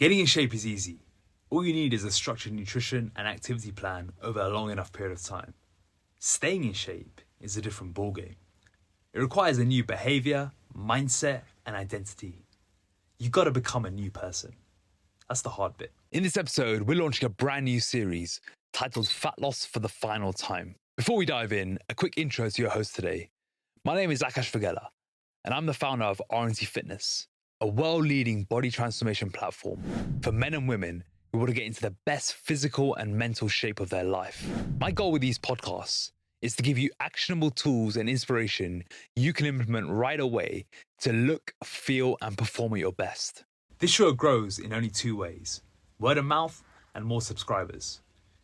Getting in shape is easy. All you need is a structured nutrition and activity plan over a long enough period of time. Staying in shape is a different ballgame. It requires a new behaviour, mindset, and identity. You gotta become a new person. That's the hard bit. In this episode, we're launching a brand new series titled Fat Loss for the Final Time. Before we dive in, a quick intro to your host today. My name is Akash and I'm the founder of RNT Fitness, a world-leading body transformation platform for men and women who want to get into the best physical and mental shape of their life. My goal with these podcasts is to give you actionable tools and inspiration you can implement right away to look, feel, and perform at your best. This show grows in only two ways: word of mouth and more subscribers.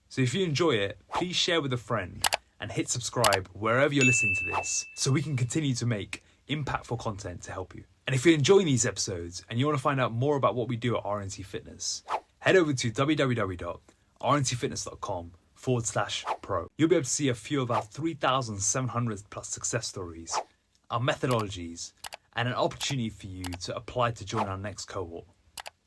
So if you enjoy it, please share with a friend and hit subscribe wherever you're listening to this so we can continue to make impactful content to help you. And if you're enjoying these episodes and you want to find out more about what we do at RNT Fitness, head over to www.rntfitness.com/pro. You'll be able to see a few of our 3,700 plus success stories, our methodologies, and an opportunity for you to apply to join our next cohort.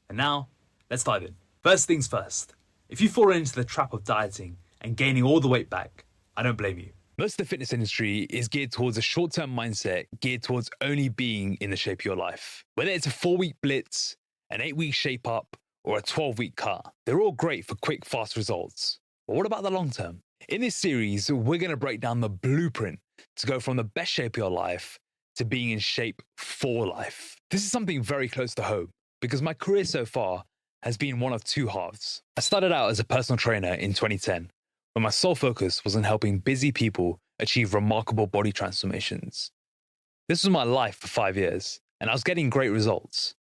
And now, let's dive in. First things first, if you fall into the trap of dieting and gaining all the weight back, I don't blame you. Most of the fitness industry is geared towards a short-term mindset, geared towards only being in the shape of your life. Whether it's a 4-week blitz, an 8-week shape up, or a 12-week cut, they're all great for quick, fast results. But what about the long term? In this series, we're going to break down the blueprint to go from the best shape of your life to being in shape for life. This is something very close to home because my career so far has been one of two halves. I started out as a personal trainer in 2010, when my sole focus was on helping busy people achieve remarkable body transformations. This was my life for 5 years, and I was getting great results.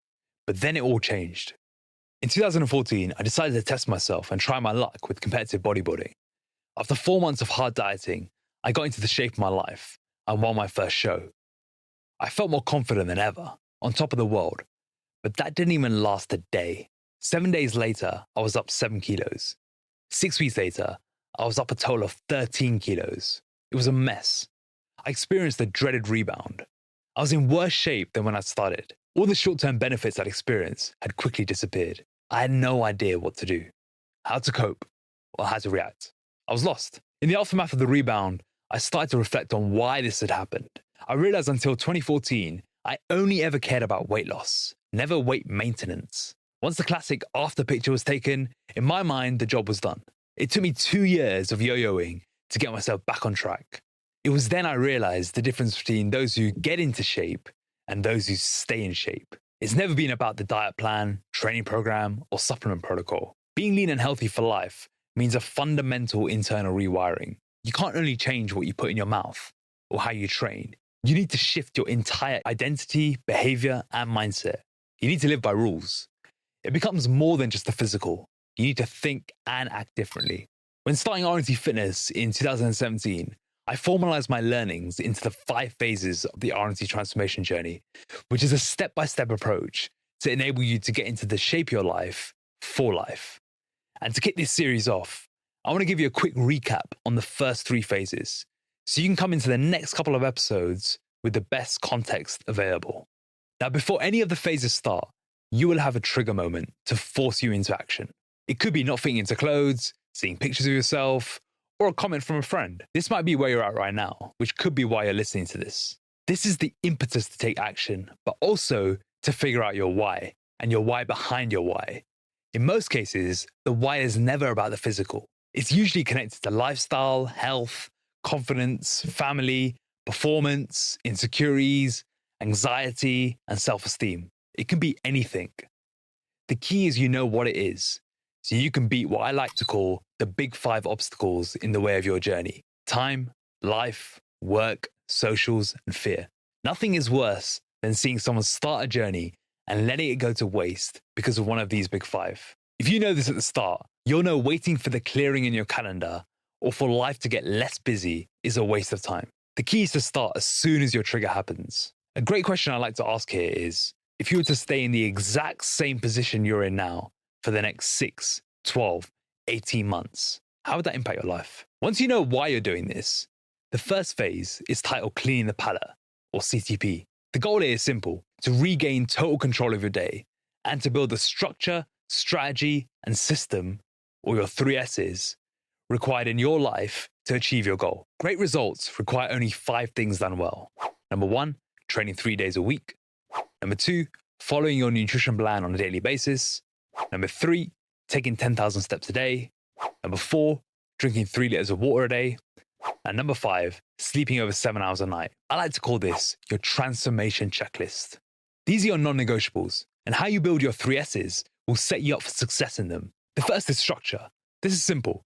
But then it all changed. In 2014, I decided to test myself and try my luck with competitive bodybuilding. After 4 months of hard dieting, I got into the shape of my life and won my first show. I felt more confident than ever, on top of the world, but that didn't even last a day. 7 days later, I was up 7 kilos. 6 weeks later, I was up a total of 13 kilos. It was a mess. I experienced the dreaded rebound. I was in worse shape than when I started. All the short-term benefits I'd experienced had quickly disappeared. I had no idea what to do, how to cope, or how to react. I was lost. In the aftermath of the rebound, I started to reflect on why this had happened. I realized until 2014, I only ever cared about weight loss, never weight maintenance. Once the classic after picture was taken, in my mind, the job was done. It took me 2 years of yo-yoing to get myself back on track. It was then I realized the difference between those who get into shape and those who stay in shape. It's never been about the diet plan, training program, or supplement protocol. Being lean and healthy for life means a fundamental internal rewiring. You can't only change what you put in your mouth or how you train. You need to shift your entire identity, behavior, and mindset. You need to live by rules. It becomes more than just the physical. You need to think and act differently. When starting RNT Fitness in 2017, I formalized my learnings into the 5 phases of the RNT transformation journey, which is a step-by-step approach to enable you to get into the shape of your life for life. And to kick this series off, I want to give you a quick recap on the first 3 phases, so you can come into the next couple of episodes with the best context available. Now, before any of the phases start, you will have a trigger moment to force you into action. It could be not fitting into clothes, seeing pictures of yourself, or a comment from a friend. This might be where you're at right now, which could be why you're listening to this. This is the impetus to take action, but also to figure out your why and your why behind your why. In most cases, the why is never about the physical. It's usually connected to lifestyle, health, confidence, family, performance, insecurities, anxiety, and self-esteem. It can be anything. The key is you know what it is, so you can beat what I like to call the big 5 obstacles in the way of your journey: time, life, work, socials, and fear. Nothing is worse than seeing someone start a journey and letting it go to waste because of one of these big 5. If you know this at the start, you'll know waiting for the clearing in your calendar or for life to get less busy is a waste of time. The key is to start as soon as your trigger happens. A great question I like to ask here is, if you were to stay in the exact same position you're in now for the next 6, 12, 18 months, how would that impact your life? Once you know why you're doing this, the first phase is titled Cleaning the Palate, or CTP. The goal here is simple: to regain total control of your day and to build the structure, strategy, and system, or your 3S's, required in your life to achieve your goal. Great results require only 5 things done well. Number 1, training 3 days a week. Number 2, following your nutrition plan on a daily basis. Number 3, taking 10,000 steps a day. Number 4, drinking 3 liters of water a day. And number 5, sleeping over 7 hours a night. I like to call this your transformation checklist. These are your non-negotiables, and how you build your 3S's will set you up for success in them. The first is structure. This is simple.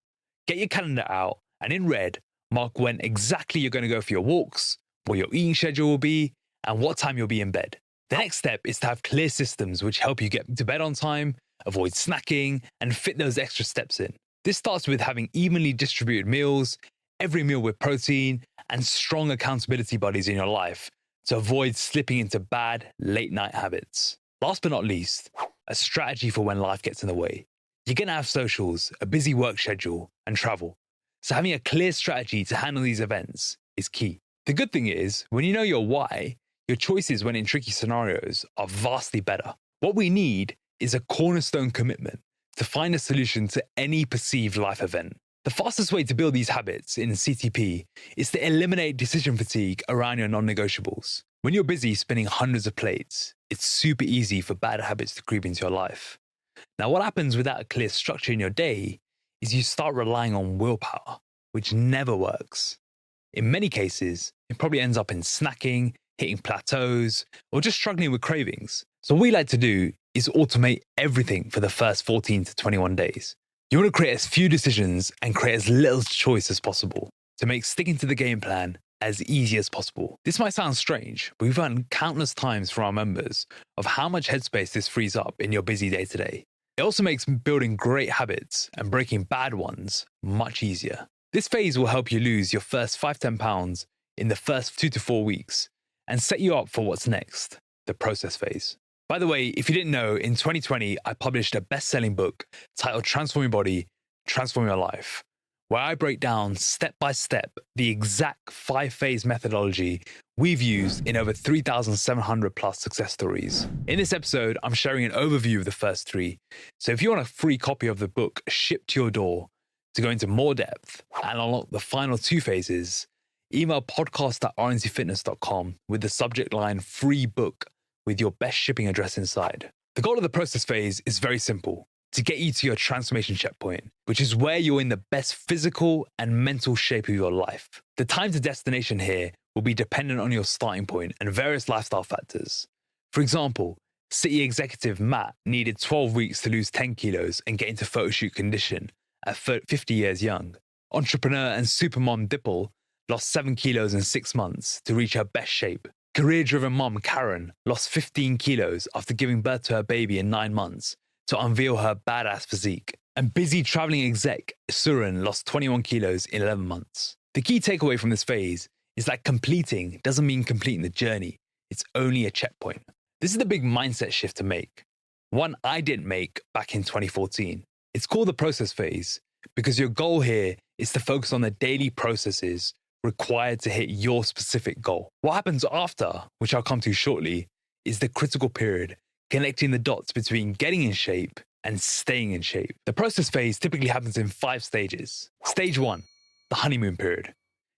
Get your calendar out, and in red, mark when exactly you're going to go for your walks, what your eating schedule will be, and what time you'll be in bed. The next step is to have clear systems which help you get to bed on time, avoid snacking, and fit those extra steps in. This starts with having evenly distributed meals, every meal with protein, and strong accountability buddies in your life to avoid slipping into bad late-night habits. Last but not least, a strategy for when life gets in the way. You're going to have socials, a busy work schedule, and travel. So having a clear strategy to handle these events is key. The good thing is, when you know your why, your choices when in tricky scenarios are vastly better. What we need is a cornerstone commitment to find a solution to any perceived life event. The fastest way to build these habits in CTP is to eliminate decision fatigue around your non-negotiables. When you're busy spinning hundreds of plates, it's super easy for bad habits to creep into your life. Now, what happens without a clear structure in your day is you start relying on willpower, which never works. In many cases, it probably ends up in snacking, hitting plateaus, or just struggling with cravings. So what we like to do is automate everything for the first 14 to 21 days. You want to create as few decisions and create as little choice as possible to make sticking to the game plan as easy as possible. This might sound strange, but we've heard countless times from our members of how much headspace this frees up in your busy day-to-day. It also makes building great habits and breaking bad ones much easier. This phase will help you lose your first 5-10 pounds in the first 2 to 4 weeks and set you up for what's next, the process phase. By the way, if you didn't know, in 2020, I published a best-selling book titled Transform Your Body, Transform Your Life, where I break down step by step the exact 5-phase methodology we've used in over 3,700 plus success stories. In this episode, I'm sharing an overview of the first 3. So if you want a free copy of the book shipped to your door to go into more depth and unlock the final 2 phases, email podcast@rntfitness.com with the subject line free book with your best shipping address inside. The goal of the process phase is very simple: to get you to your transformation checkpoint, which is where you're in the best physical and mental shape of your life. The time to destination here will be dependent on your starting point and various lifestyle factors. For example, City executive Matt needed 12 weeks to lose 10 kilos and get into photoshoot condition at 50 years young. Entrepreneur and supermom Dipple lost 7 kilos in 6 months to reach her best shape. Career-driven mom Karen lost 15 kilos after giving birth to her baby in 9 months to unveil her badass physique. And busy traveling exec Surin lost 21 kilos in 11 months. The key takeaway from this phase is that completing doesn't mean completing the journey. It's only a checkpoint. This is the big mindset shift to make. One I didn't make back in 2014. It's called the process phase because your goal here is to focus on the daily processes required to hit your specific goal. What happens after, which I'll come to shortly, is the critical period, connecting the dots between getting in shape and staying in shape. The process phase typically happens in 5 stages. Stage 1, the honeymoon period.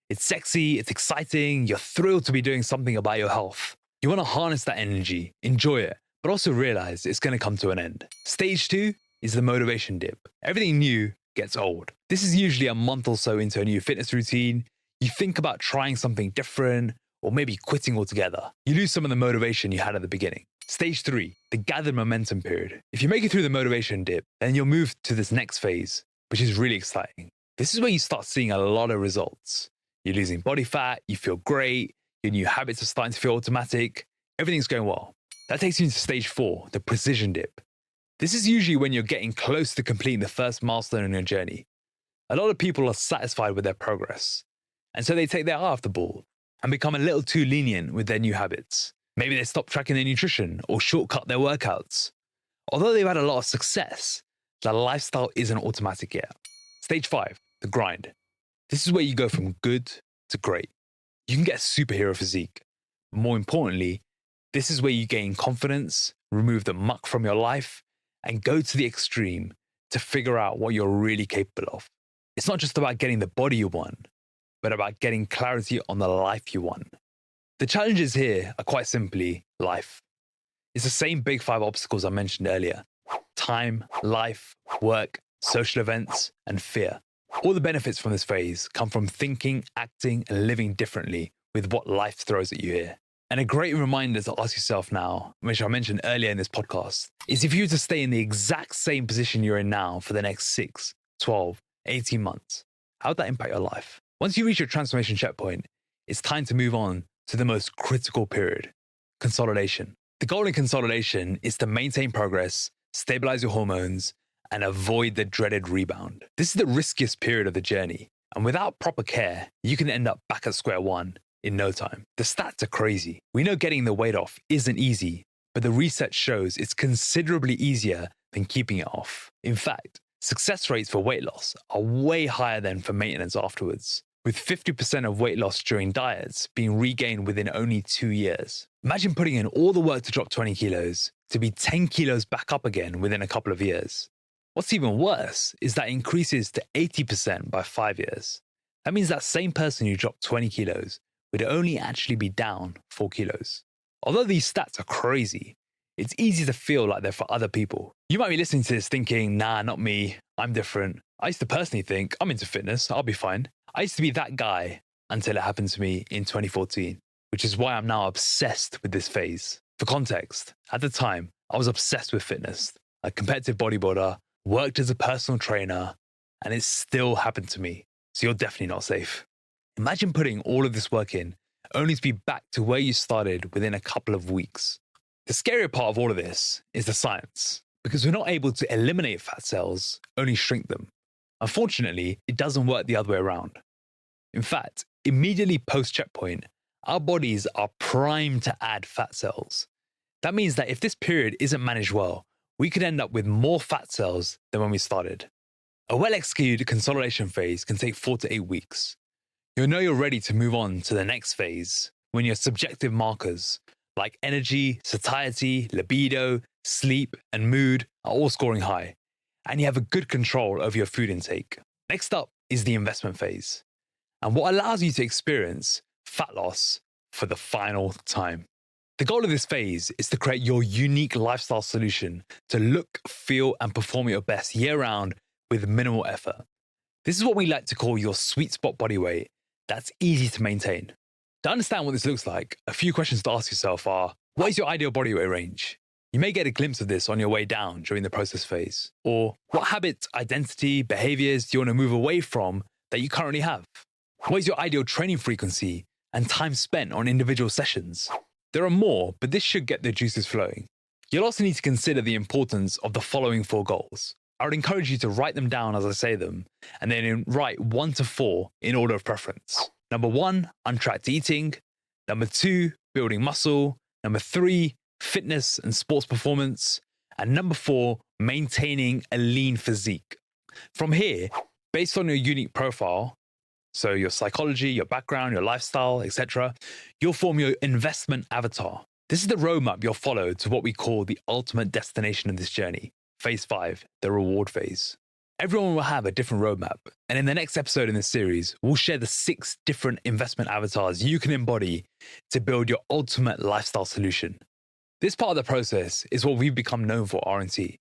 It's sexy, it's exciting, you're thrilled to be doing something about your health. You want to harness that energy, enjoy it, but also realize it's going to come to an end. Stage 2 is the motivation dip. Everything new gets old. This is usually a month or so into a new fitness routine. You think about trying something different or maybe quitting altogether. You lose some of the motivation you had at the beginning. Stage 3, the gathered momentum period. If you make it through the motivation dip, then you'll move to this next phase, which is really exciting. This is where you start seeing a lot of results. You're losing body fat, you feel great, your new habits are starting to feel automatic, everything's going well. That takes you into stage 4, the precision dip. This is usually when you're getting close to completing the first milestone in your journey. A lot of people are satisfied with their progress, and so they take their eye off the ball and become a little too lenient with their new habits. Maybe they stop tracking their nutrition or shortcut their workouts. Although they've had a lot of success, their lifestyle isn't automatic yet. Stage 5, the grind. This is where you go from good to great. You can get a superhero physique. More importantly, this is where you gain confidence, remove the muck from your life, and go to the extreme to figure out what you're really capable of. It's not just about getting the body you want, but about getting clarity on the life you want. The challenges here are quite simply life. It's the same big 5 obstacles I mentioned earlier: time, life, work, social events, and fear. All the benefits from this phase come from thinking, acting, and living differently with what life throws at you here. And a great reminder to ask yourself now, which I mentioned earlier in this podcast, is if you were to stay in the exact same position you're in now for the next 6, 12, 18 months, how would that impact your life? Once you reach your transformation checkpoint, it's time to move on to the most critical period: consolidation. The goal in consolidation is to maintain progress, stabilize your hormones, and avoid the dreaded rebound. This is the riskiest period of the journey, and without proper care, you can end up back at square one in no time. The stats are crazy. We know getting the weight off isn't easy, but the research shows it's considerably easier than keeping it off. In fact, success rates for weight loss are way higher than for maintenance afterwards, with 50% of weight loss during diets being regained within only 2 years. Imagine putting in all the work to drop 20 kilos to be 10 kilos back up again within a couple of years. What's even worse is that it increases to 80% by 5 years. That means that same person who dropped 20 kilos would only actually be down 4 kilos. Although these stats are crazy, it's easy to feel like they're for other people. You might be listening to this thinking, nah, not me, I'm different. I used to personally think, I'm into fitness, I'll be fine. I used to be that guy until it happened to me in 2014, which is why I'm now obsessed with this phase. For context, at the time, I was obsessed with fitness, a competitive bodybuilder, worked as a personal trainer, and it still happened to me. So you're definitely not safe. Imagine putting all of this work in, only to be back to where you started within a couple of weeks. The scarier part of all of this is the science, because we're not able to eliminate fat cells, only shrink them. Unfortunately, it doesn't work the other way around. In fact, immediately post-checkpoint, our bodies are primed to add fat cells. That means that if this period isn't managed well, we could end up with more fat cells than when we started. A well-executed consolidation phase can take 4 to 8 weeks. You'll know you're ready to move on to the next phase when your subjective markers like energy, satiety, libido, sleep, and mood are all scoring high, and you have a good control over your food intake. Next up is the investment phase, and what allows you to experience fat loss for the final time. The goal of this phase is to create your unique lifestyle solution to look, feel, and perform at your best year-round with minimal effort. This is what we like to call your sweet spot body weight that's easy to maintain. To understand what this looks like, a few questions to ask yourself are, what is your ideal body weight range? You may get a glimpse of this on your way down during the process phase. Or what habits, identity, behaviors do you want to move away from that you currently have? What is your ideal training frequency and time spent on individual sessions? There are more, but this should get the juices flowing. You'll also need to consider the importance of the following 4 goals. I would encourage you to write them down as I say them, and then write 1 to 4 in order of preference. Number 1, untracked eating. Number 2, building muscle. Number 3, fitness and sports performance. And number 4, maintaining a lean physique. From here, based on your unique profile, so your psychology, your background, your lifestyle, etc., you'll form your investment avatar. This is the roadmap you'll follow to what we call the ultimate destination of this journey, phase 5, the reward phase. Everyone will have a different roadmap, and in the next episode in this series, we'll share the 6 different investment avatars you can embody to build your ultimate lifestyle solution. This part of the process is what we've become known for at RNT,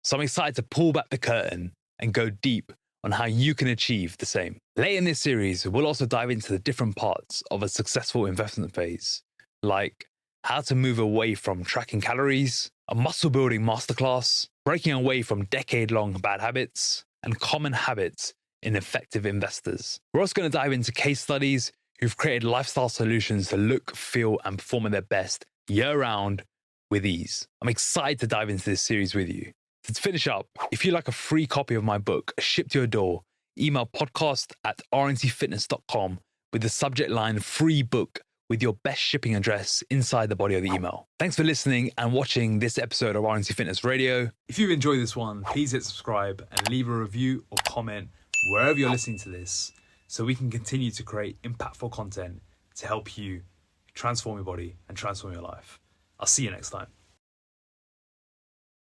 so I'm excited to pull back the curtain and go deep on how you can achieve the same. Later in this series, we'll also dive into the different parts of a successful investment phase, like how to move away from tracking calories, a muscle building masterclass, breaking away from decade-long bad habits, and common habits in effective investors. We're also going to dive into case studies who've created lifestyle solutions to look, feel, and perform at their best year-round with ease. I'm excited to dive into this series with you. To finish up, if you'd like a free copy of my book shipped to your door, email podcast@rntfitness.com with the subject line free book with your best shipping address inside the body of the email. Thanks for listening and watching this episode of RNT Fitness Radio. If you've enjoyed this one, please hit subscribe and leave a review or comment wherever you're listening to this so we can continue to create impactful content to help you transform your body and transform your life. I'll see you next time.